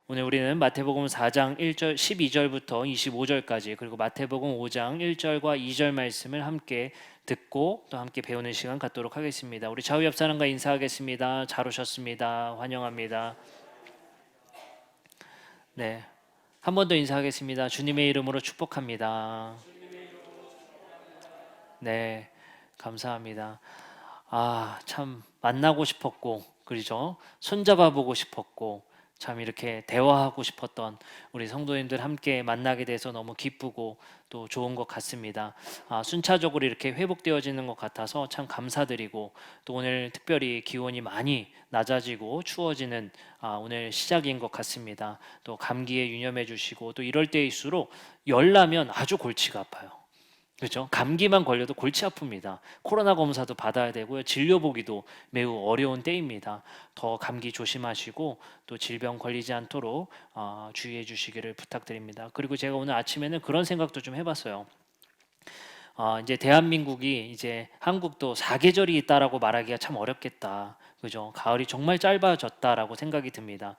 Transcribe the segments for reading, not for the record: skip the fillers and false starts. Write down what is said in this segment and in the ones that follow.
오늘 우리는 마태복음 4장 1절 12절부터 25절까지 그리고 마태복음 5장 1절과 2절 말씀을 함께 듣고 또 함께 배우는 시간 갖도록 하겠습니다. 우리 좌우 옆 사람과 인사하겠습니다. 잘 오셨습니다. 환영합니다. 네. 한 번 더 인사하겠습니다. 주님의 이름으로 축복합니다. 네. 감사합니다. 참 만나고 싶었고, 그렇죠? 손잡아 보고 싶었고, 참 이렇게 대화하고 싶었던 우리 성도님들 함께 만나게 돼서 너무 기쁘고 또 좋은 것 같습니다. 순차적으로 이렇게 회복되어지는 것 같아서 참 감사드리고 또 오늘 특별히 기온이 많이 낮아지고 추워지는 오늘 시작인 것 같습니다. 또 감기에 유념해 주시고 또 이럴 때일수록 열 나면 아주 골치가 아파요. 그렇죠? 감기만 걸려도 골치 아픕니다. 코로나 검사도 받아야 되고요. 진료 보기도 매우 어려운 때입니다. 더 감기 조심하시고 또 질병 걸리지 않도록 주의해 주시기를 부탁드립니다. 그리고 제가 오늘 아침에는 그런 생각도 좀 해봤어요. 이제 대한민국이 이제 한국도 사계절이 있다라고 말하기가 참 어렵겠다. 그죠? 가을이 정말 짧아졌다라고 생각이 듭니다.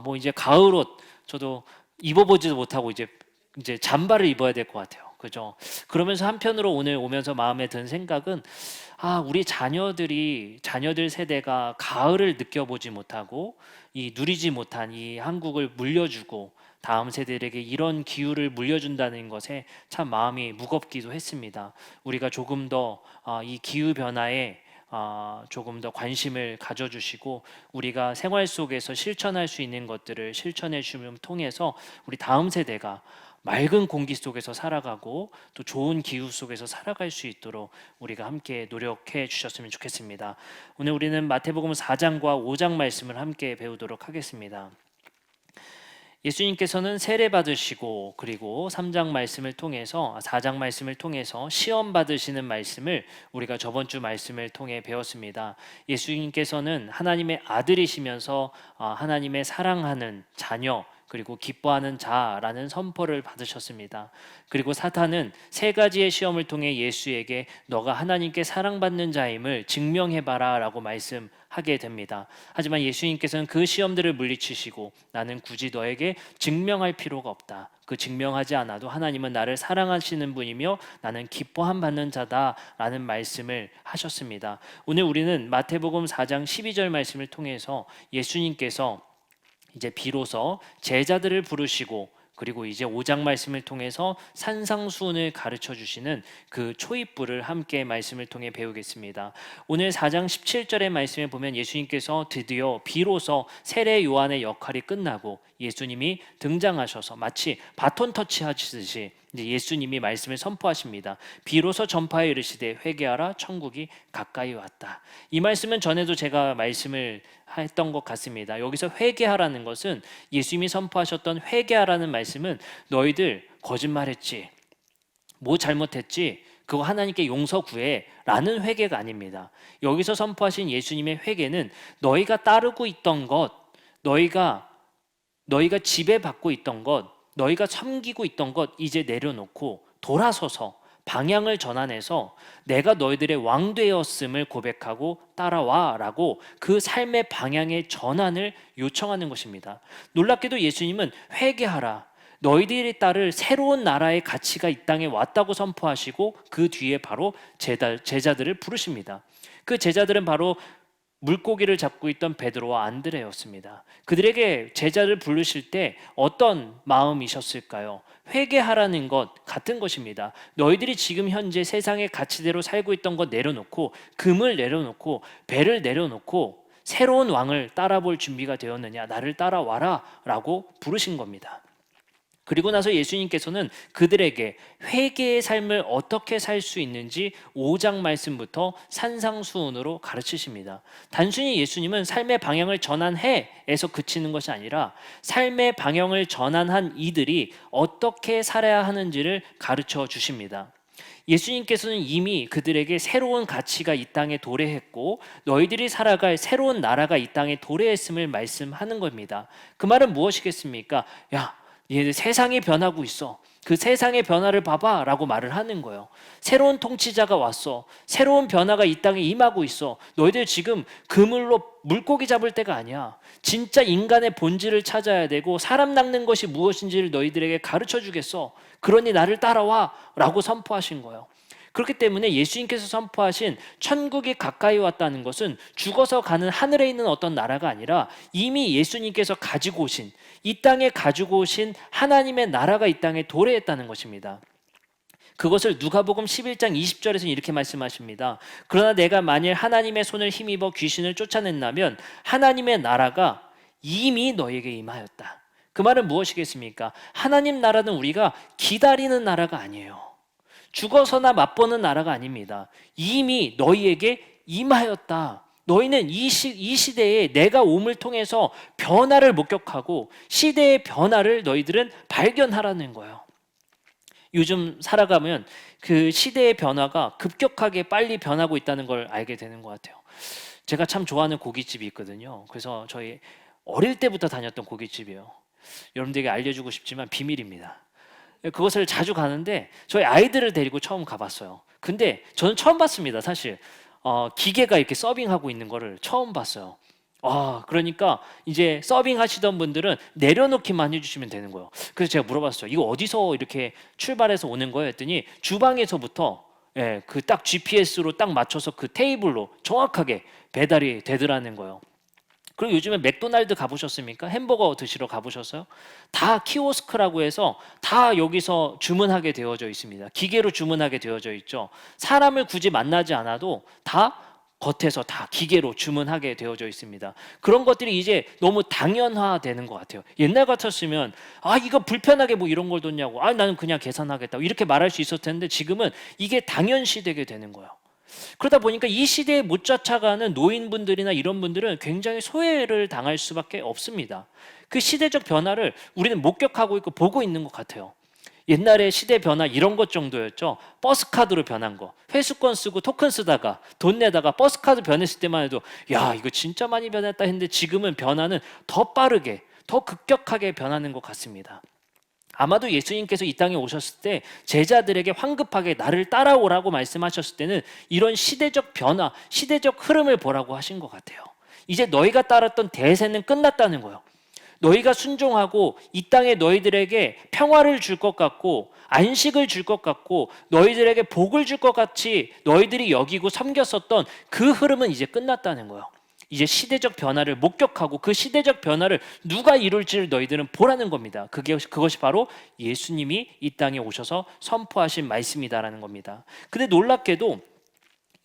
뭐 이제 가을 옷 저도 입어보지도 못하고 이제 잠바를 입어야 될 것 같아요. 그죠? 그러면서 한편으로 오늘 오면서 마음에 든 생각은 우리 자녀들 세대가 가을을 느껴보지 못하고 이 누리지 못한 이 한국을 물려주고 다음 세대에게 이런 기후를 물려준다는 것에 참 마음이 무겁기도 했습니다. 우리가 조금 더 이 기후 변화에 조금 더 관심을 가져주시고 우리가 생활 속에서 실천할 수 있는 것들을 실천해 주심을 통해서 우리 다음 세대가 맑은 공기 속에서 살아가고 또 좋은 기후 속에서 살아갈 수 있도록 우리가 함께 노력해 주셨으면 좋겠습니다. 오늘 우리는 마태복음 4장과 5장 말씀을 함께 배우도록 하겠습니다. 예수님께서는 세례 받으시고 그리고 3장 말씀을 통해서 4장 말씀을 통해서 시험 받으시는 말씀을 우리가 저번 주 말씀을 통해 배웠습니다. 예수님께서는 하나님의 아들이시면서 하나님의 사랑하는 자녀 그리고 기뻐하는 자라는 선포를 받으셨습니다. 그리고 사탄은 세 가지의 시험을 통해 예수에게 너가 하나님께 사랑받는 자임을 증명해봐라 라고 말씀하게 됩니다. 하지만 예수님께서는 그 시험들을 물리치시고 나는 굳이 너에게 증명할 필요가 없다. 그 증명하지 않아도 하나님은 나를 사랑하시는 분이며 나는 기뻐함 받는 자다라는 말씀을 하셨습니다. 오늘 우리는 마태복음 4장 12절 말씀을 통해서 예수님께서 이제 비로소 제자들을 부르시고 그리고 이제 5장 말씀을 통해서 산상수훈을 가르쳐 주시는 그 초입부를 함께 말씀을 통해 배우겠습니다. 오늘 4장 17절의 말씀에 보면 예수님께서 드디어 비로소 세례 요한의 역할이 끝나고 예수님이 등장하셔서 마치 바톤 터치하시듯이 이제 예수님이 말씀을 선포하십니다. 비로소 전파에 이르시되 회개하라 천국이 가까이 왔다. 이 말씀은 전에도 제가 말씀을 했던 것 같습니다. 여기서 회개하라는 것은 예수님이 선포하셨던 회개하라는 말씀은 너희들 거짓말했지, 뭐 잘못했지, 그거 하나님께 용서 구해 라는 회개가 아닙니다. 여기서 선포하신 예수님의 회개는 너희가 따르고 있던 것, 너희가 지배받고 있던 것, 너희가 섬기고 있던 것 이제 내려놓고 돌아서서 방향을 전환해서 내가 너희들의 왕 되었음을 고백하고 따라와라고 그 삶의 방향의 전환을 요청하는 것입니다. 놀랍게도 예수님은 회개하라. 너희들이 따를 새로운 나라의 가치가 이 땅에 왔다고 선포하시고 그 뒤에 바로 제자들을 부르십니다. 그 제자들은 바로 물고기를 잡고 있던 베드로와 안드레였습니다. 그들에게 제자를 부르실 때 어떤 마음이셨을까요? 회개하라는 것 같은 것입니다. 너희들이 지금 현재 세상의 가치대로 살고 있던 것 내려놓고 금을 내려놓고 배를 내려놓고 새로운 왕을 따라볼 준비가 되었느냐? 나를 따라와라 라고 부르신 겁니다. 그리고 나서 예수님께서는 그들에게 회개의 삶을 어떻게 살 수 있는지 5장 말씀부터 산상수훈으로 가르치십니다. 단순히 예수님은 삶의 방향을 전환해에서 그치는 것이 아니라 삶의 방향을 전환한 이들이 어떻게 살아야 하는지를 가르쳐 주십니다. 예수님께서는 이미 그들에게 새로운 가치가 이 땅에 도래했고 너희들이 살아갈 새로운 나라가 이 땅에 도래했음을 말씀하는 겁니다. 그 말은 무엇이겠습니까? 야, 얘네 세상이 변하고 있어. 그 세상의 변화를 봐봐 라고 말을 하는 거예요. 새로운 통치자가 왔어. 새로운 변화가 이 땅에 임하고 있어. 너희들 지금 그물로 물고기 잡을 때가 아니야. 진짜 인간의 본질을 찾아야 되고 사람 낚는 것이 무엇인지를 너희들에게 가르쳐 주겠어. 그러니 나를 따라와 라고 선포하신 거예요. 그렇기 때문에 예수님께서 선포하신 천국이 가까이 왔다는 것은 죽어서 가는 하늘에 있는 어떤 나라가 아니라 이미 예수님께서 가지고 오신, 이 땅에 가지고 오신 하나님의 나라가 이 땅에 도래했다는 것입니다. 그것을 누가복음 11장 20절에서 이렇게 말씀하십니다. 그러나 내가 만일 하나님의 손을 힘입어 귀신을 쫓아낸다면 하나님의 나라가 이미 너에게 임하였다. 그 말은 무엇이겠습니까? 하나님 나라는 우리가 기다리는 나라가 아니에요. 죽어서나 맛보는 나라가 아닙니다. 이미 너희에게 임하였다. 너희는 이 시대에 내가 옴을 통해서 변화를 목격하고 시대의 변화를 너희들은 발견하라는 거예요. 요즘 살아가면 그 시대의 변화가 급격하게 빨리 변하고 있다는 걸 알게 되는 것 같아요. 제가 참 좋아하는 고깃집이 있거든요. 그래서 저희 어릴 때부터 다녔던 고깃집이에요. 여러분들에게 알려주고 싶지만 비밀입니다. 그것을 자주 가는데 저희 아이들을 데리고 처음 가봤어요. 근데 저는 처음 봤습니다. 사실 기계가 이렇게 서빙하고 있는 거를 처음 봤어요. 그러니까 이제 서빙 하시던 분들은 내려놓기만 해주시면 되는 거예요. 그래서 제가 물어봤어요. 이거 어디서 이렇게 출발해서 오는 거예요? 했더니 주방에서부터 그 딱 GPS로 딱 맞춰서 그 테이블로 정확하게 배달이 되더라는 거예요. 그리고 요즘에 맥도날드 가보셨습니까? 햄버거 드시러 가보셨어요? 다 키오스크라고 해서 다 여기서 주문하게 되어져 있습니다. 기계로 주문하게 되어져 있죠. 사람을 굳이 만나지 않아도 다 겉에서 다 기계로 주문하게 되어져 있습니다. 그런 것들이 이제 너무 당연화되는 것 같아요. 옛날 같았으면 이거 불편하게 뭐 이런 걸 뒀냐고, 나는 그냥 계산하겠다고 이렇게 말할 수 있었을 텐데 지금은 이게 당연시되게 되는 거예요. 그러다 보니까 이 시대에 못 쫓아가는 노인분들이나 이런 분들은 굉장히 소외를 당할 수밖에 없습니다. 그 시대적 변화를 우리는 목격하고 있고 보고 있는 것 같아요. 옛날에 시대 변화 이런 것 정도였죠. 버스카드로 변한 거. 회수권 쓰고 토큰 쓰다가 돈 내다가 버스카드 변했을 때만 해도 야, 이거 진짜 많이 변했다 했는데 지금은 변화는 더 빠르게, 더 급격하게 변하는 것 같습니다. 아마도 예수님께서 이 땅에 오셨을 때 제자들에게 황급하게 나를 따라오라고 말씀하셨을 때는 이런 시대적 변화, 시대적 흐름을 보라고 하신 것 같아요. 이제 너희가 따랐던 대세는 끝났다는 거예요. 너희가 순종하고 이 땅에 너희들에게 평화를 줄 것 같고 안식을 줄 것 같고 너희들에게 복을 줄 것 같이 너희들이 여기고 섬겼었던 그 흐름은 이제 끝났다는 거예요. 이제 시대적 변화를 목격하고 그 시대적 변화를 누가 이룰지를 너희들은 보라는 겁니다. 그것이 바로 예수님이 이 땅에 오셔서 선포하신 말씀이다라는 겁니다. 근데 놀랍게도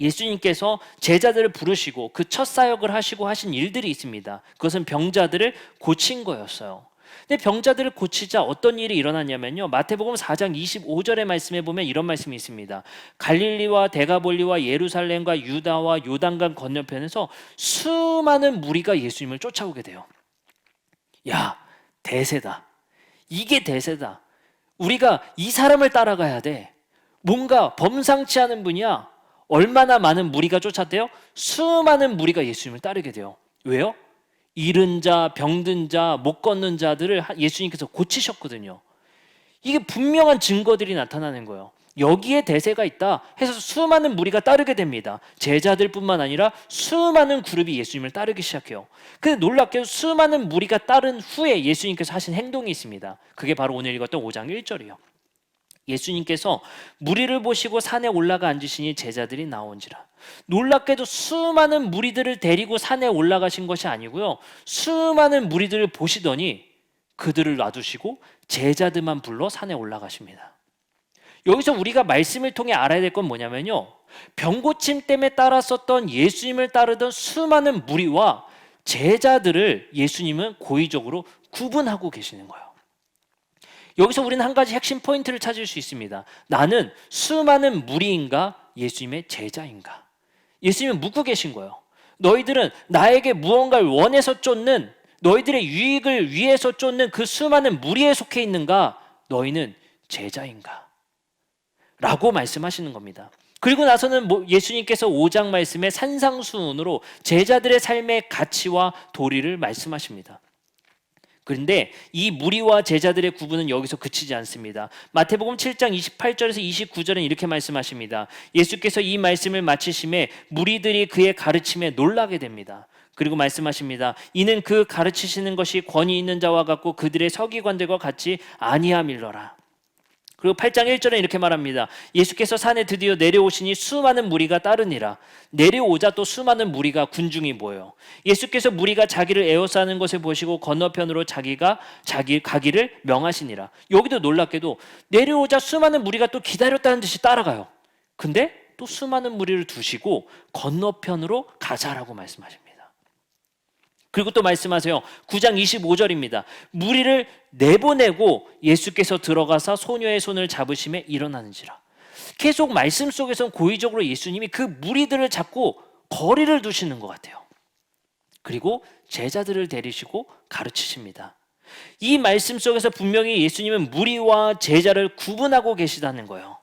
예수님께서 제자들을 부르시고 그 첫 사역을 하시고 하신 일들이 있습니다. 그것은 병자들을 고친 거였어요. 근데 병자들을 고치자 어떤 일이 일어났냐면요. 마태복음 4장 25절의 말씀에 보면 이런 말씀이 있습니다. 갈릴리와 데가볼리와 예루살렘과 유다와 요단강 건너편에서 수많은 무리가 예수님을 쫓아오게 돼요. 야, 대세다. 이게 대세다. 우리가 이 사람을 따라가야 돼. 뭔가 범상치 않은 분이야. 얼마나 많은 무리가 쫓았대요? 수많은 무리가 예수님을 따르게 돼요. 왜요? 잃은 자, 병든 자, 못 걷는 자들을 예수님께서 고치셨거든요. 이게 분명한 증거들이 나타나는 거예요. 여기에 대세가 있다 해서 수많은 무리가 따르게 됩니다. 제자들뿐만 아니라 수많은 그룹이 예수님을 따르기 시작해요. 근데 놀랍게도 수많은 무리가 따른 후에 예수님께서 하신 행동이 있습니다. 그게 바로 오늘 읽었던 5장 1절이에요. 예수님께서 무리를 보시고 산에 올라가 앉으시니 제자들이 나온지라. 놀랍게도 수많은 무리들을 데리고 산에 올라가신 것이 아니고요. 수많은 무리들을 보시더니 그들을 놔두시고 제자들만 불러 산에 올라가십니다. 여기서 우리가 말씀을 통해 알아야 될 건 뭐냐면요. 병고침 때문에 따랐었던 예수님을 따르던 수많은 무리와 제자들을 예수님은 고의적으로 구분하고 계시는 거예요. 여기서 우리는 한 가지 핵심 포인트를 찾을 수 있습니다. 나는 수많은 무리인가 예수님의 제자인가? 예수님은 묻고 계신 거예요. 너희들은 나에게 무언가를 원해서 쫓는, 너희들의 유익을 위해서 쫓는 그 수많은 무리에 속해 있는가? 너희는 제자인가? 라고 말씀하시는 겁니다. 그리고 나서는 예수님께서 5장 말씀에 산상수훈으로 제자들의 삶의 가치와 도리를 말씀하십니다. 그런데 이 무리와 제자들의 구분은 여기서 그치지 않습니다. 마태복음 7장 28절에서 29절은 이렇게 말씀하십니다. 예수께서 이 말씀을 마치심에 무리들이 그의 가르침에 놀라게 됩니다. 그리고 말씀하십니다. 이는 그 가르치시는 것이 권위 있는 자와 같고 그들의 서기관들과 같이 아니함일러라. 그리고 8장 1절에 이렇게 말합니다. 예수께서 산에 드디어 내려오시니 수많은 무리가 따르니라. 내려오자 또 수많은 무리가 군중이 모여 예수께서 무리가 자기를 에워싸는 것을 보시고 건너편으로 자기가 가기를 명하시니라. 여기도 놀랍게도 내려오자 수많은 무리가 또 기다렸다는 듯이 따라가요. 근데 또 수많은 무리를 두시고 건너편으로 가자라고 말씀하십니다. 그리고 또 말씀하세요. 9장 25절입니다. 무리를 내보내고 예수께서 들어가서 소녀의 손을 잡으심에 일어나는지라. 계속 말씀 속에서는 고의적으로 예수님이 그 무리들을 잡고 거리를 두시는 것 같아요. 그리고 제자들을 데리시고 가르치십니다. 이 말씀 속에서 분명히 예수님은 무리와 제자를 구분하고 계시다는 거예요.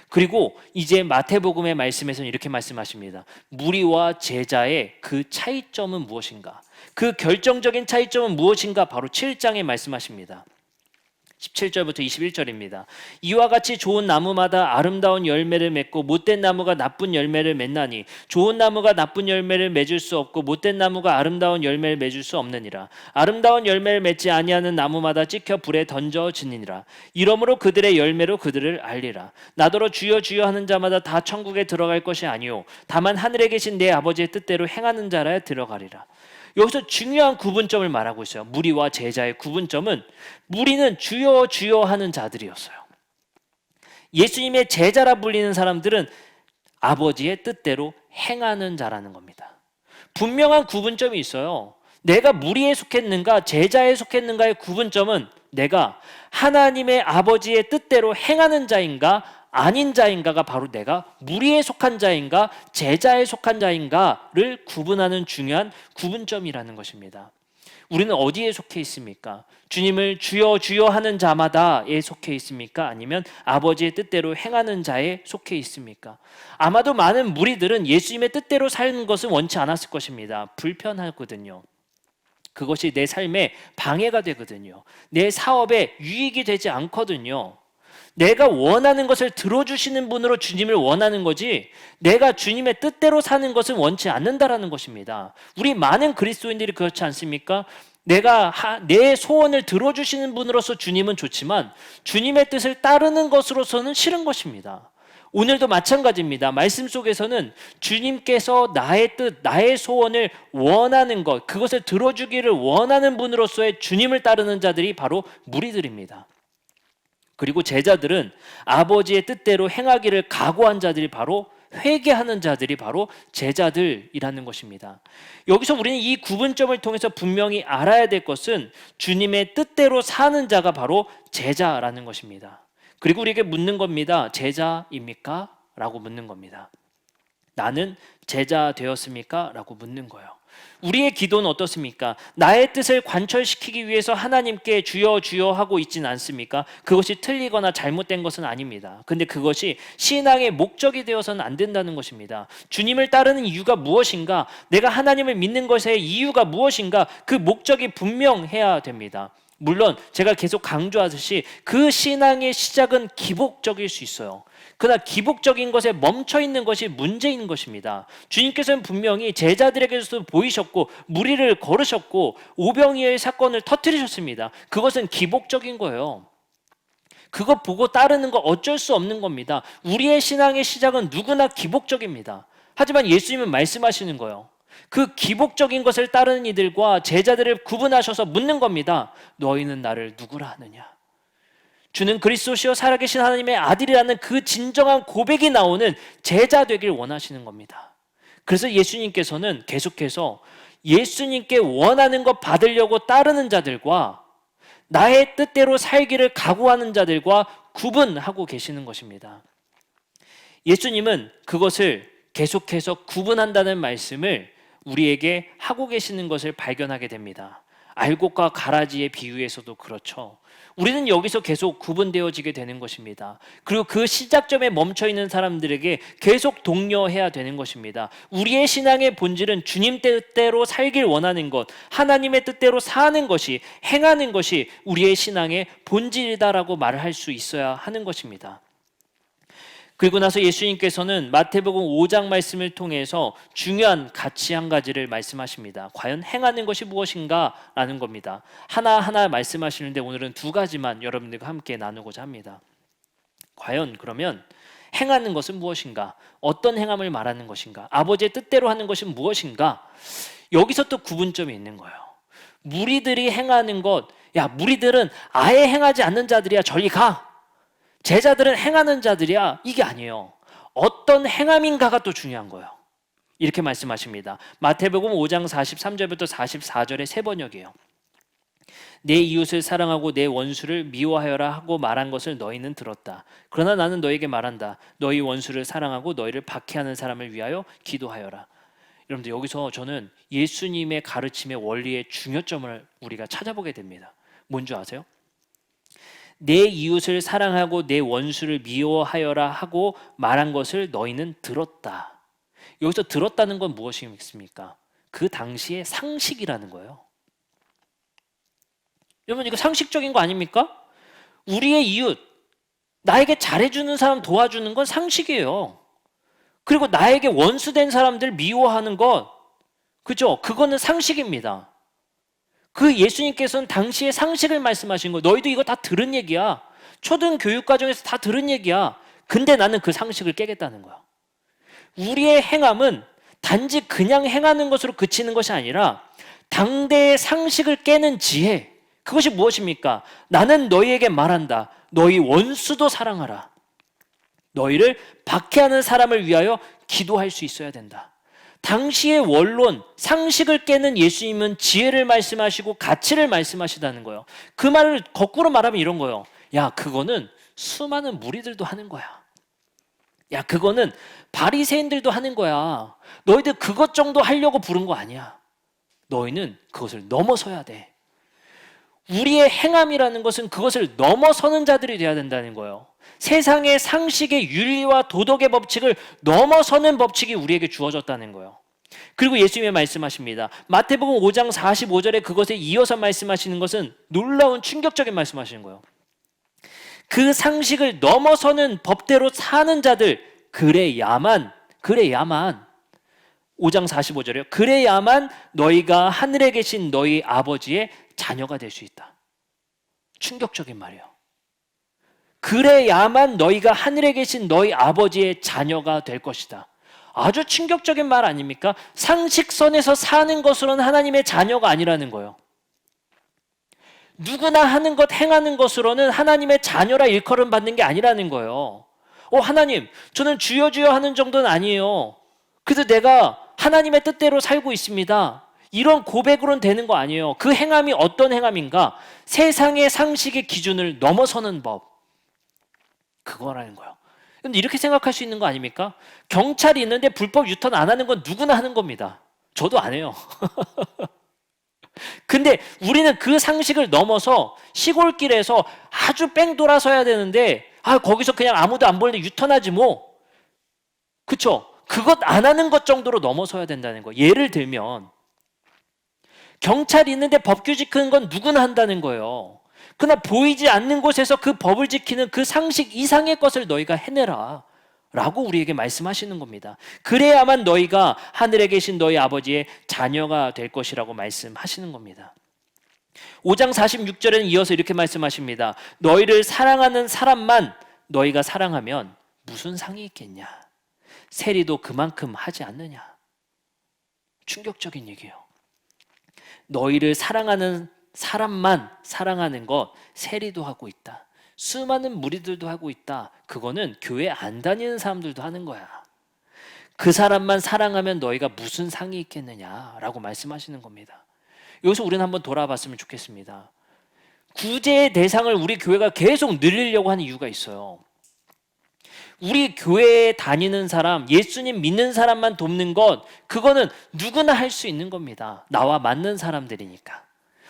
그리고 이제 마태복음의 말씀에서는 이렇게 말씀하십니다. 무리와 제자의 그 차이점은 무엇인가? 그 결정적인 차이점은 무엇인가? 바로 7장에 말씀하십니다. 17절부터 21절입니다. 이와 같이 좋은 나무마다 아름다운 열매를 맺고 못된 나무가 나쁜 열매를 맺나니 좋은 나무가 나쁜 열매를 맺을 수 없고 못된 나무가 아름다운 열매를 맺을 수 없느니라. 아름다운 열매를 맺지 아니하는 나무마다 찍혀 불에 던져지니라. 이러므로 그들의 열매로 그들을 알리라. 나더러 주여 주여 하는 자마다 다 천국에 들어갈 것이 아니요 다만 하늘에 계신 내 아버지의 뜻대로 행하는 자라야 들어가리라. 여기서 중요한 구분점을 말하고 있어요. 무리와 제자의 구분점은 무리는 주여 주여 하는 자들이었어요. 예수님의 제자라 불리는 사람들은 아버지의 뜻대로 행하는 자라는 겁니다. 분명한 구분점이 있어요. 내가 무리에 속했는가 제자에 속했는가의 구분점은 내가 하나님의 아버지의 뜻대로 행하는 자인가 아닌 자인가가 바로 내가 무리에 속한 자인가 제자에 속한 자인가를 구분하는 중요한 구분점이라는 것입니다. 우리는 어디에 속해 있습니까? 주님을 주여 주여 하는 자마다에 속해 있습니까? 아니면 아버지의 뜻대로 행하는 자에 속해 있습니까? 아마도 많은 무리들은 예수님의 뜻대로 사는 것은 원치 않았을 것입니다. 불편하거든요. 그것이 내 삶에 방해가 되거든요. 내 사업에 유익이 되지 않거든요. 내가 원하는 것을 들어주시는 분으로 주님을 원하는 거지 내가 주님의 뜻대로 사는 것은 원치 않는다라는 것입니다. 우리 많은 그리스도인들이 그렇지 않습니까? 내가 내 소원을 들어주시는 분으로서 주님은 좋지만 주님의 뜻을 따르는 것으로서는 싫은 것입니다. 오늘도 마찬가지입니다. 말씀 속에서는 주님께서 나의 뜻, 나의 소원을 원하는 것, 그것을 들어주기를 원하는 분으로서의 주님을 따르는 자들이 바로 무리들입니다. 그리고 제자들은 아버지의 뜻대로 행하기를 각오한 자들이 바로 회개하는 자들이 바로 제자들이라는 것입니다. 여기서 우리는 이 구분점을 통해서 분명히 알아야 될 것은 주님의 뜻대로 사는 자가 바로 제자라는 것입니다. 그리고 우리에게 묻는 겁니다. 제자입니까? 라고 묻는 겁니다. 나는 제자 되었습니까? 라고 묻는 거예요. 우리의 기도는 어떻습니까? 나의 뜻을 관철시키기 위해서 하나님께 주여 주여 하고 있지는 않습니까? 그것이 틀리거나 잘못된 것은 아닙니다. 근데 그것이 신앙의 목적이 되어서는 안 된다는 것입니다. 주님을 따르는 이유가 무엇인가? 내가 하나님을 믿는 것의 이유가 무엇인가? 그 목적이 분명해야 됩니다. 물론 제가 계속 강조하듯이 그 신앙의 시작은 기복적일 수 있어요. 그러나 기복적인 것에 멈춰 있는 것이 문제인 것입니다. 주님께서는 분명히 제자들에게서 보이셨고 무리를 걸으셨고 오병이어의 사건을 터뜨리셨습니다. 그것은 기복적인 거예요. 그것 보고 따르는 거 어쩔 수 없는 겁니다. 우리의 신앙의 시작은 누구나 기복적입니다. 하지만 예수님은 말씀하시는 거예요. 그 기복적인 것을 따르는 이들과 제자들을 구분하셔서 묻는 겁니다. 너희는 나를 누구라 하느냐? 주는 그리스도시요 살아계신 하나님의 아들이라는 그 진정한 고백이 나오는 제자 되길 원하시는 겁니다. 그래서 예수님께서는 계속해서 예수님께 원하는 것 받으려고 따르는 자들과 나의 뜻대로 살기를 각오하는 자들과 구분하고 계시는 것입니다. 예수님은 그것을 계속해서 구분한다는 말씀을 우리에게 하고 계시는 것을 발견하게 됩니다. 알곡과 가라지의 비유에서도 그렇죠. 우리는 여기서 계속 구분되어지게 되는 것입니다. 그리고 그 시작점에 멈춰 있는 사람들에게 계속 독려해야 되는 것입니다. 우리의 신앙의 본질은 주님 뜻대로 살길 원하는 것, 하나님의 뜻대로 사는 것이, 행하는 것이 우리의 신앙의 본질이다라고 말을 할 수 있어야 하는 것입니다. 그리고 나서 예수님께서는 마태복음 5장 말씀을 통해서 중요한 가치 한 가지를 말씀하십니다. 과연 행하는 것이 무엇인가? 라는 겁니다. 하나하나 말씀하시는데 오늘은 두 가지만 여러분들과 함께 나누고자 합니다. 과연 그러면 행하는 것은 무엇인가? 어떤 행함을 말하는 것인가? 아버지의 뜻대로 하는 것은 무엇인가? 여기서 또 구분점이 있는 거예요. 무리들이 행하는 것, 야, 무리들은 아예 행하지 않는 자들이야, 저리 가. 제자들은 행하는 자들이야, 이게 아니에요. 어떤 행함인가가 또 중요한 거예요. 이렇게 말씀하십니다. 마태복음 5장 43절부터 44절의 세 번역이에요. 내 이웃을 사랑하고 내 원수를 미워하여라 하고 말한 것을 너희는 들었다. 그러나 나는 너희에게 말한다. 너희 원수를 사랑하고 너희를 박해하는 사람을 위하여 기도하여라. 여러분들, 여기서 저는 예수님의 가르침의 원리의 중요점을 우리가 찾아보게 됩니다. 뭔지 아세요? 내 이웃을 사랑하고 내 원수를 미워하여라 하고 말한 것을 너희는 들었다. 여기서 들었다는 건 무엇이겠습니까? 그 당시의 상식이라는 거예요. 여러분, 이거 상식적인 거 아닙니까? 우리의 이웃, 나에게 잘해주는 사람 도와주는 건 상식이에요. 그리고 나에게 원수된 사람들 미워하는 것, 그죠? 그거는 상식입니다. 그 예수님께서는 당시의 상식을 말씀하신 거예요. 너희도 이거 다 들은 얘기야. 초등 교육과정에서 다 들은 얘기야. 근데 나는 그 상식을 깨겠다는 거야. 우리의 행함은 단지 그냥 행하는 것으로 그치는 것이 아니라 당대의 상식을 깨는 지혜, 그것이 무엇입니까? 나는 너희에게 말한다. 너희 원수도 사랑하라. 너희를 박해하는 사람을 위하여 기도할 수 있어야 된다. 당시의 원론, 상식을 깨는 예수님은 지혜를 말씀하시고 가치를 말씀하시다는 거예요. 그 말을 거꾸로 말하면 이런 거예요. 야, 그거는 수많은 무리들도 하는 거야. 야, 그거는 바리새인들도 하는 거야. 너희들 그것 정도 하려고 부른 거 아니야. 너희는 그것을 넘어서야 돼. 우리의 행함이라는 것은 그것을 넘어서는 자들이 되어야 된다는 거예요. 세상의 상식의 윤리와 도덕의 법칙을 넘어서는 법칙이 우리에게 주어졌다는 거예요. 그리고 예수님이 말씀하십니다. 마태복음 5장 45절에 그것에 이어서 말씀하시는 것은 놀라운 충격적인 말씀하시는 거예요. 그 상식을 넘어서는 법대로 사는 자들, 그래야만 5장 45절이요. 그래야만 너희가 하늘에 계신 너희 아버지의 자녀가 될 수 있다. 충격적인 말이에요. 그래야만 너희가 하늘에 계신 너희 아버지의 자녀가 될 것이다. 아주 충격적인 말 아닙니까? 상식선에서 사는 것으로는 하나님의 자녀가 아니라는 거예요. 누구나 하는 것, 행하는 것으로는 하나님의 자녀라 일컬음 받는 게 아니라는 거예요. 하나님, 저는 주여 주여 하는 정도는 아니에요. 그래도 내가 하나님의 뜻대로 살고 있습니다. 이런 고백으로는 되는 거 아니에요. 그 행함이 어떤 행함인가? 세상의 상식의 기준을 넘어서는 법. 그거라는 거예요. 근데 이렇게 생각할 수 있는 거 아닙니까? 경찰이 있는데 불법 유턴 안 하는 건 누구나 하는 겁니다. 저도 안 해요. 근데 우리는 그 상식을 넘어서 시골길에서 아주 뺑 돌아서야 되는데 거기서 그냥 아무도 안 보이는데 유턴하지 뭐. 그쵸? 그것 안 하는 것 정도로 넘어서야 된다는 거예요. 예를 들면 경찰이 있는데 법규 지키는 건 누구나 한다는 거예요. 그러나 보이지 않는 곳에서 그 법을 지키는 그 상식 이상의 것을 너희가 해내라 라고 우리에게 말씀하시는 겁니다. 그래야만 너희가 하늘에 계신 너희 아버지의 자녀가 될 것이라고 말씀하시는 겁니다. 5장 46절에는 이어서 이렇게 말씀하십니다. 너희를 사랑하는 사람만 너희가 사랑하면 무슨 상이 있겠냐? 세리도 그만큼 하지 않느냐? 충격적인 얘기예요. 너희를 사랑하는 사람만 사랑하는 것 세리도 하고 있다. 수많은 무리들도 하고 있다. 그거는 교회 안 다니는 사람들도 하는 거야. 그 사람만 사랑하면 너희가 무슨 상이 있겠느냐라고 말씀하시는 겁니다. 여기서 우리는 한번 돌아봤으면 좋겠습니다. 구제의 대상을 우리 교회가 계속 늘리려고 하는 이유가 있어요. 우리 교회에 다니는 사람, 예수님 믿는 사람만 돕는 것, 그거는 누구나 할 수 있는 겁니다. 나와 맞는 사람들이니까.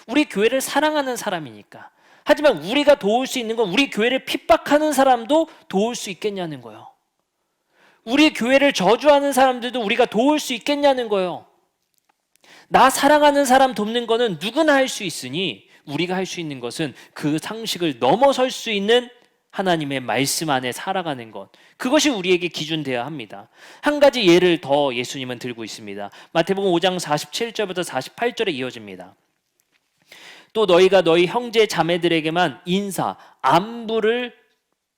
우리 교회를 사랑하는 사람이니까. 하지만 우리가 도울 수 있는 건 우리 교회를 핍박하는 사람도 도울 수 있겠냐는 거예요. 우리 교회를 저주하는 사람들도 우리가 도울 수 있겠냐는 거예요. 나 사랑하는 사람 돕는 거는 누구나 할 수 있으니 우리가 할 수 있는 것은 그 상식을 넘어설 수 있는 하나님의 말씀 안에 살아가는 것, 그것이 우리에게 기준되어야 합니다. 한 가지 예를 더 예수님은 들고 있습니다. 마태복음 5장 47절부터 48절에 이어집니다. 또 너희가 너희 형제 자매들에게만 인사, 안부를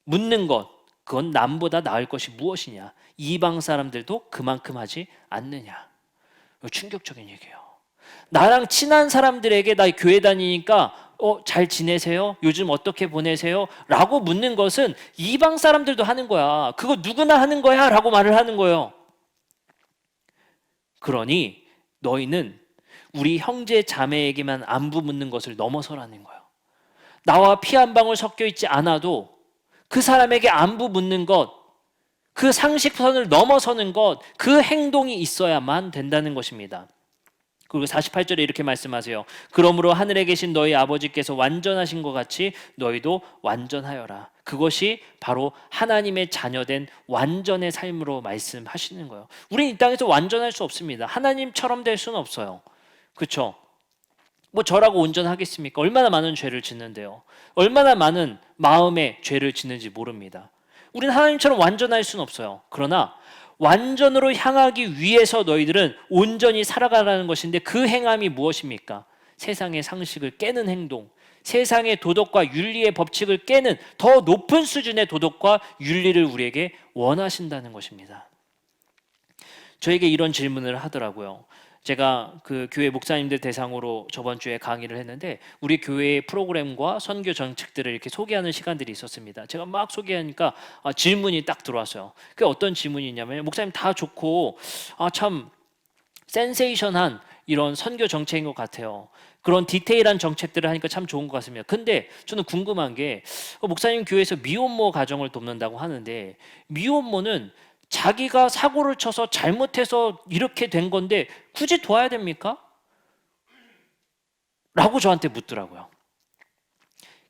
묻는 것, 그건 남보다 나을 것이 무엇이냐? 이방 사람들도 그만큼 하지 않느냐? 충격적인 얘기예요. 나랑 친한 사람들에게 나 교회 다니니까 잘 지내세요? 요즘 어떻게 보내세요? 라고 묻는 것은 이방 사람들도 하는 거야. 그거 누구나 하는 거야 라고 말을 하는 거예요. 그러니 너희는 우리 형제 자매에게만 안부 묻는 것을 넘어서라는 거예요. 나와 피 한 방울 섞여 있지 않아도 그 사람에게 안부 묻는 것, 그 상식선을 넘어서는 것, 그 행동이 있어야만 된다는 것입니다. 그리고 48절에 이렇게 말씀하세요. 그러므로 하늘에 계신 너희 아버지께서 완전하신 것 같이 너희도 완전하여라. 그것이 바로 하나님의 자녀된 완전의 삶으로 말씀하시는 거예요. 우리는 이 땅에서 완전할 수 없습니다. 하나님처럼 될 수는 없어요. 그렇죠? 뭐 저라고 온전하겠습니까? 얼마나 많은 죄를 짓는데요. 얼마나 많은 마음의 죄를 짓는지 모릅니다. 우리는 하나님처럼 완전할 수는 없어요. 그러나 완전으로 향하기 위해서 너희들은 온전히 살아가라는 것인데 그 행함이 무엇입니까? 세상의 상식을 깨는 행동, 세상의 도덕과 윤리의 법칙을 깨는 더 높은 수준의 도덕과 윤리를 우리에게 원하신다는 것입니다. 저에게 이런 질문을 하더라고요. 제가 그 교회 목사님들 대상으로 저번 주에 강의를 했는데 우리 교회의 프로그램과 선교 정책들을 이렇게 소개하는 시간들이 있었습니다. 제가 막 소개하니까 질문이 딱 들어왔어요. 그게 어떤 질문이 있냐면 목사님 다 좋고 참 센세이션한 이런 선교 정책인 것 같아요. 그런 디테일한 정책들을 하니까 참 좋은 것 같습니다. 근데 저는 궁금한 게 목사님 교회에서 미혼모 가정을 돕는다고 하는데 미혼모는 자기가 사고를 쳐서 잘못해서 이렇게 된 건데 굳이 도와야 됩니까? 라고 저한테 묻더라고요.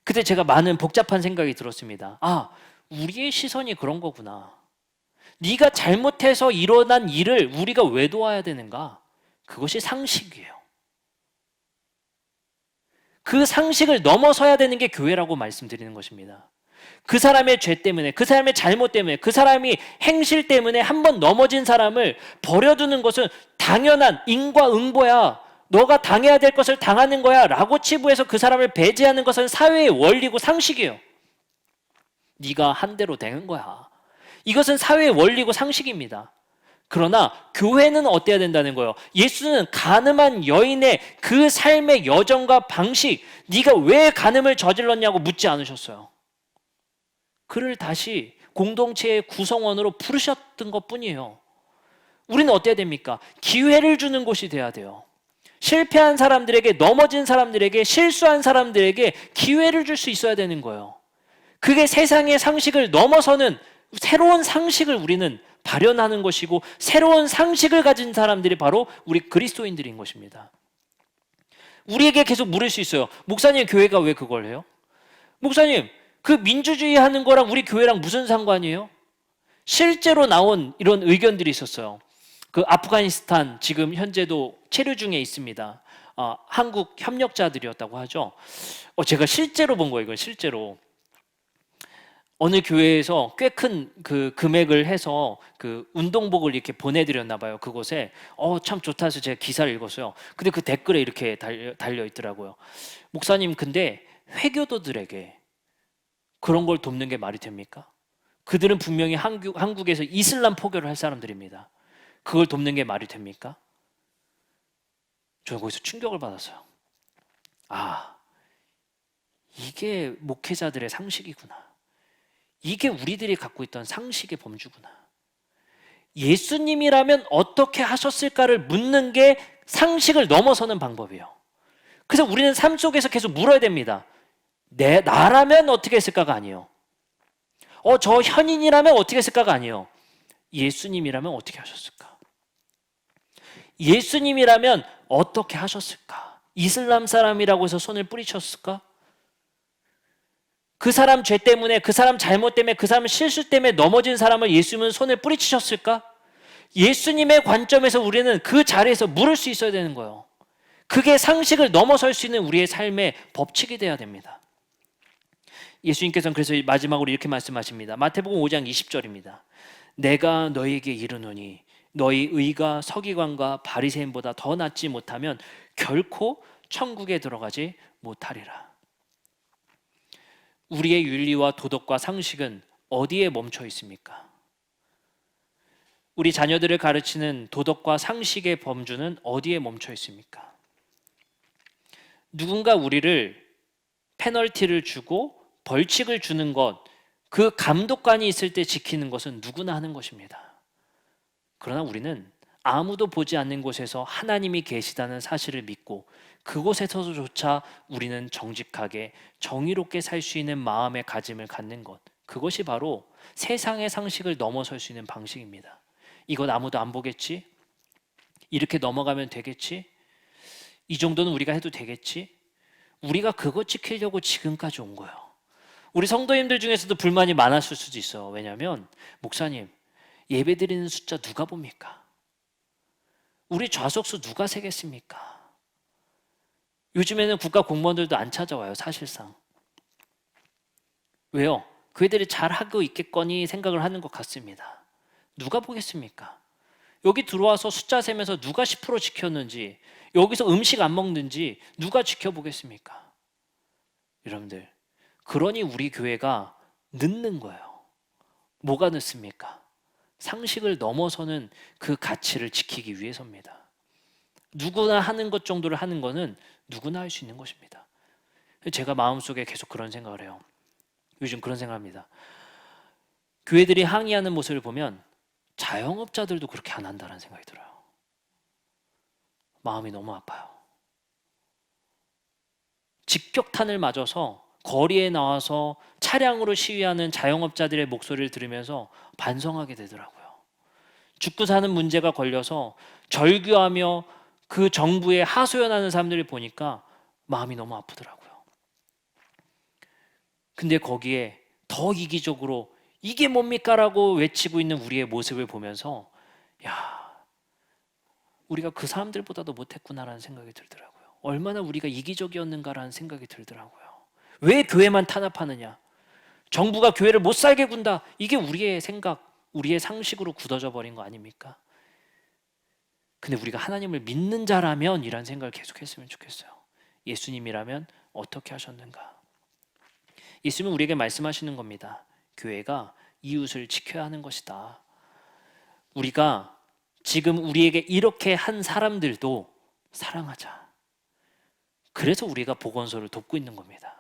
그때 제가 많은 복잡한 생각이 들었습니다. 우리의 시선이 그런 거구나. 네가 잘못해서 일어난 일을 우리가 왜 도와야 되는가? 그것이 상식이에요. 그 상식을 넘어서야 되는 게 교회라고 말씀드리는 것입니다. 그 사람의 죄 때문에, 그 사람의 잘못 때문에, 그 사람이 행실 때문에 한번 넘어진 사람을 버려두는 것은 당연한 인과응보야. 너가 당해야 될 것을 당하는 거야 라고 치부해서 그 사람을 배제하는 것은 사회의 원리고 상식이에요. 네가 한 대로 되는 거야. 이것은 사회의 원리고 상식입니다. 그러나 교회는 어때야 된다는 거예요? 예수는 간음한 여인의 그 삶의 여정과 방식, 네가 왜 간음을 저질렀냐고 묻지 않으셨어요. 그를 다시 공동체의 구성원으로 부르셨던 것뿐이에요. 우리는 어때야 됩니까? 기회를 주는 곳이 돼야 돼요. 실패한 사람들에게, 넘어진 사람들에게, 실수한 사람들에게 기회를 줄 수 있어야 되는 거예요. 그게 세상의 상식을 넘어서는 새로운 상식을 우리는 발현하는 것이고 새로운 상식을 가진 사람들이 바로 우리 그리스도인들인 것입니다. 우리에게 계속 물을 수 있어요. 목사님, 교회가 왜 그걸 해요? 목사님, 그 민주주의 하는 거랑 우리 교회랑 무슨 상관이에요? 실제로 나온 이런 의견들이 있었어요. 그 아프가니스탄 지금 현재도 체류 중에 있습니다. 한국 협력자들이었다고 하죠. 제가 실제로 본 거예요. 이걸 실제로. 어느 교회에서 꽤 큰 그 금액을 해서 그 운동복을 이렇게 보내드렸나 봐요. 그곳에 참 좋다 해서 제가 기사를 읽었어요. 근데 그 댓글에 이렇게 달려 있더라고요. 목사님, 근데 회교도들에게 그런 걸 돕는 게 말이 됩니까? 그들은 분명히 한국에서 이슬람 포교를 할 사람들입니다. 그걸 돕는 게 말이 됩니까? 저는 거기서 충격을 받았어요. 이게 목회자들의 상식이구나. 이게 우리들이 갖고 있던 상식의 범주구나. 예수님이라면 어떻게 하셨을까를 묻는 게 상식을 넘어서는 방법이에요. 그래서 우리는 삶 속에서 계속 물어야 됩니다. 나라면 어떻게 했을까가 아니에요. 저 현인이라면 어떻게 했을까가 아니에요. 예수님이라면 어떻게 하셨을까? 예수님이라면 어떻게 하셨을까? 이슬람 사람이라고 해서 손을 뿌리쳤을까? 그 사람 죄 때문에, 그 사람 잘못 때문에, 그 사람 실수 때문에 넘어진 사람을 예수님은 손을 뿌리치셨을까? 예수님의 관점에서 우리는 그 자리에서 물을 수 있어야 되는 거예요. 그게 상식을 넘어설 수 있는 우리의 삶의 법칙이 돼야 됩니다. 예수님께서는 그래서 마지막으로 이렇게 말씀하십니다. 마태복음 5장 20절입니다. 내가 너희에게 이르노니 너희 의가 서기관과 바리새인보다 더 낫지 못하면 결코 천국에 들어가지 못하리라. 우리의 윤리와 도덕과 상식은 어디에 멈춰 있습니까? 우리 자녀들을 가르치는 도덕과 상식의 범주는 어디에 멈춰 있습니까? 누군가 우리를 페널티를 주고 벌칙을 주는 것, 그 감독관이 있을 때 지키는 것은 누구나 하는 것입니다. 그러나 우리는 아무도 보지 않는 곳에서 하나님이 계시다는 사실을 믿고 그곳에서조차 우리는 정직하게 정의롭게 살 수 있는 마음의 가짐을 갖는 것, 그것이 바로 세상의 상식을 넘어설 수 있는 방식입니다. 이것 아무도 안 보겠지? 이렇게 넘어가면 되겠지? 이 정도는 우리가 해도 되겠지? 우리가 그것 지키려고 지금까지 온 거예요. 우리 성도님들 중에서도 불만이 많았을 수도 있어요. 왜냐하면 목사님, 예배드리는 숫자 누가 봅니까? 우리 좌석수 누가 세겠습니까? 요즘에는 국가 공무원들도 안 찾아와요, 사실상. 왜요? 그 애들이 잘하고 있겠거니 생각을 하는 것 같습니다. 누가 보겠습니까? 여기 들어와서 숫자 세면서 누가 10% 지켰는지, 여기서 음식 안 먹는지 누가 지켜보겠습니까? 여러분들, 그러니 우리 교회가 늦는 거예요. 뭐가 늦습니까? 상식을 넘어서는 그 가치를 지키기 위해서입니다. 누구나 하는 것 정도를 하는 거는 누구나 할 수 있는 것입니다. 제가 마음속에 계속 그런 생각을 해요. 요즘 그런 생각합니다. 교회들이 항의하는 모습을 보면 자영업자들도 그렇게 안 한다는 생각이 들어요. 마음이 너무 아파요. 직격탄을 맞아서 거리에 나와서 차량으로 시위하는 자영업자들의 목소리를 들으면서 반성하게 되더라고요. 죽고 사는 문제가 걸려서 절규하며 그 정부에 하소연하는 사람들을 보니까 마음이 너무 아프더라고요. 근데 거기에 더 이기적으로 이게 뭡니까? 라고 외치고 있는 우리의 모습을 보면서 야, 우리가 그 사람들보다도 못했구나라는 생각이 들더라고요. 얼마나 우리가 이기적이었는가라는 생각이 들더라고요. 왜 교회만 탄압하느냐? 정부가 교회를 못 살게 군다. 이게 우리의 생각, 우리의 상식으로 굳어져 버린 거 아닙니까? 근데 우리가 하나님을 믿는 자라면 이런 생각을 계속했으면 좋겠어요. 예수님이라면 어떻게 하셨는가? 예수님은 우리에게 말씀하시는 겁니다. 교회가 이웃을 지켜야 하는 것이다. 우리가 지금 우리에게 이렇게 한 사람들도 사랑하자. 그래서 우리가 보건소를 돕고 있는 겁니다.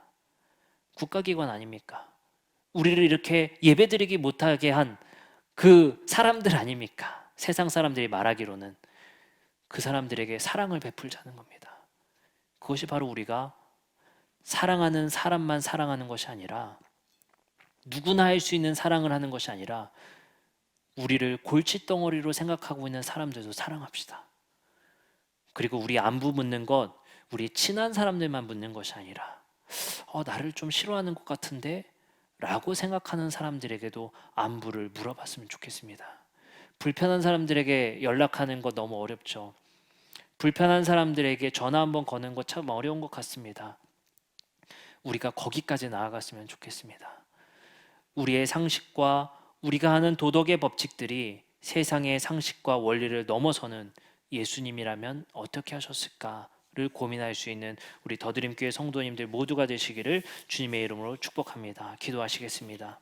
국가기관 아닙니까? 우리를 이렇게 예배드리기 못하게 한 그 사람들 아닙니까? 세상 사람들이 말하기로는 그 사람들에게 사랑을 베풀자는 겁니다. 그것이 바로 우리가 사랑하는 사람만 사랑하는 것이 아니라 누구나 할 수 있는 사랑을 하는 것이 아니라 우리를 골칫덩어리로 생각하고 있는 사람들도 사랑합시다. 그리고 우리 안부 묻는 것, 우리 친한 사람들만 묻는 것이 아니라 나를 좀 싫어하는 것 같은데? 라고 생각하는 사람들에게도 안부를 물어봤으면 좋겠습니다. 불편한 사람들에게 연락하는 거 너무 어렵죠. 불편한 사람들에게 전화 한번 거는 거 참 어려운 것 같습니다. 우리가 거기까지 나아갔으면 좋겠습니다. 우리의 상식과 우리가 하는 도덕의 법칙들이 세상의 상식과 원리를 넘어서는 예수님이라면 어떻게 하셨을까를 고민할 수 있는 우리 더드림교회 성도님들 모두가 되시기를 주님의 이름으로 축복합니다. 기도하시겠습니다.